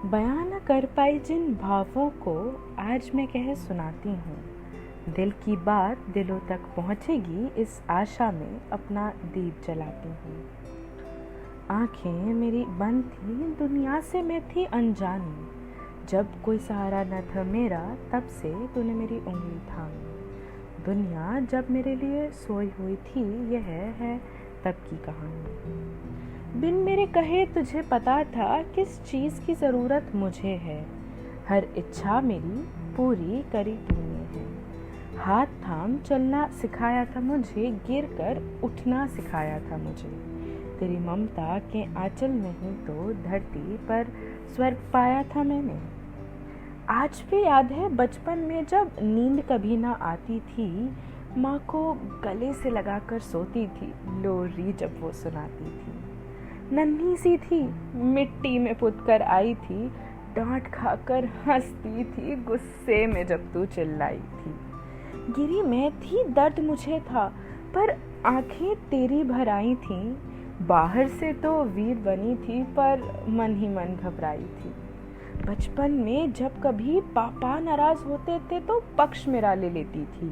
बयां न कर पाई जिन भावों को आज मैं कह सुनाती हूँ। दिल की बात दिलों तक पहुँचेगी, इस आशा में अपना दीप जलाती हूँ। आँखें मेरी बंद थी, दुनिया से मैं थी अनजानी। जब कोई सहारा न था मेरा, तब से तूने मेरी उंगली थामी। दुनिया जब मेरे लिए सोई हुई थी, यह है तब की कहानी। बिन मेरे कहे तुझे पता था किस चीज़ की ज़रूरत मुझे है। हर इच्छा मेरी पूरी करी तूने है। हाथ थाम चलना सिखाया था मुझे, गिर कर उठना सिखाया था मुझे। तेरी ममता के आंचल में ही तो धरती पर स्वर्ग पाया था मैंने। आज भी याद है बचपन में जब नींद कभी ना आती थी, माँ को गले से लगाकर सोती थी, लोरी जब वो सुनाती थी। नन्ही सी थी, मिट्टी में पुतकर आई थी, डांट खाकर हंसती थी गुस्से में जब तू चिल्लाई थी। गिरी मैं थी, दर्द मुझे था, पर आंखें तेरी भर आई थीं। बाहर से तो वीर बनी थी, पर मन ही मन घबराई थी। बचपन में जब कभी पापा नाराज होते थे तो पक्ष मेरा ले लेती थी।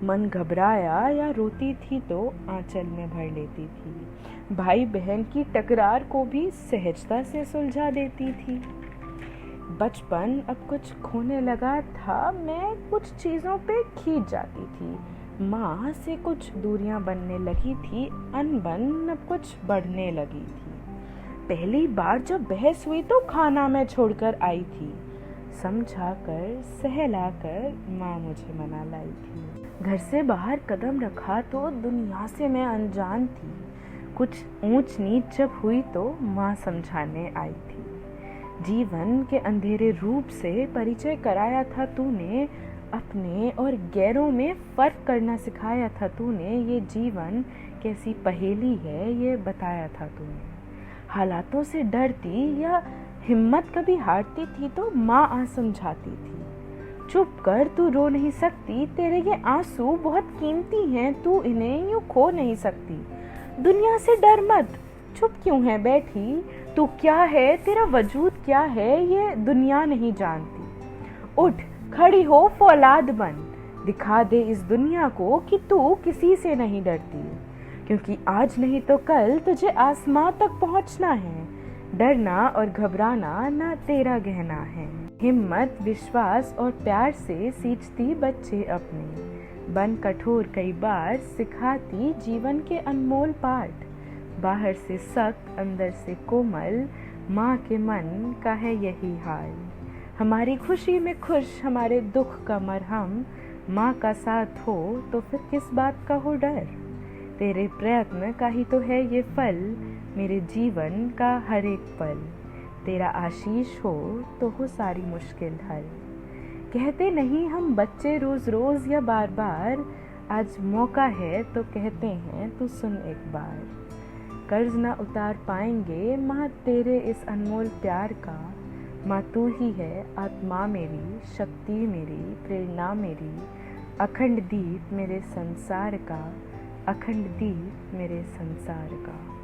मन घबराया या रोती थी तो आंचल में भर लेती थी। भाई बहन की टकरार को भी सहजता से सुलझा देती थी। बचपन अब कुछ खोने लगा था, मैं कुछ चीज़ों पे खींच जाती थी। माँ से कुछ दूरियां बनने लगी थी, अनबन अब कुछ बढ़ने लगी थी। पहली बार जब बहस हुई तो खाना मैं छोड़कर आई थी। समझा कर सहला कर माँ मुझे मना लाई थी। घर से बाहर कदम रखा तो दुनिया से मैं अनजान थी। कुछ ऊंच नीच जब हुई तो माँ समझाने आई थी। जीवन के अंधेरे रूप से परिचय कराया था तूने, अपने और गैरों में फर्क करना सिखाया था तूने। ये जीवन कैसी पहेली है ये बताया था तूने। हालातों से डरती या हिम्मत कभी हारती थी तो माँ आ समझाती थी। चुप कर, तू रो नहीं सकती, तेरे ये आंसू बहुत कीमती हैं, तू इन्हें यूं खो नहीं सकती। दुनिया से डर मत, चुप क्यों है बैठी, तू क्या है, तेरा वजूद क्या है, ये दुनिया नहीं जानती। उठ खड़ी हो, फौलाद बन, दिखा दे इस दुनिया को कि तू किसी से नहीं डरती। क्योंकि आज नहीं तो कल तुझे आसमां तक पहुंचना है। डरना और घबराना ना तेरा गहना है। हिम्मत, विश्वास और प्यार से सींचती बच्चे अपने। बन कठोर कई बार सिखाती जीवन के अनमोल पाठ। बाहर से सख्त अंदर से कोमल, माँ के मन का है यही हाल। हमारी खुशी में खुश, हमारे दुख का मरहम। माँ का साथ हो तो फिर किस बात का हो डर। तेरे प्रयत्न का ही तो है ये फल, मेरे जीवन का हर एक पल। तेरा आशीष हो तो हो सारी मुश्किल हल। कहते नहीं हम बच्चे रोज रोज या बार बार, आज मौका है तो कहते हैं तू सुन एक बार। कर्ज ना उतार पाएंगे माँ तेरे इस अनमोल प्यार का। माँ तू ही है आत्मा मेरी, शक्ति मेरी, प्रेरणा मेरी। अखंड दीप मेरे संसार का, अखंड दीप मेरे संसार का।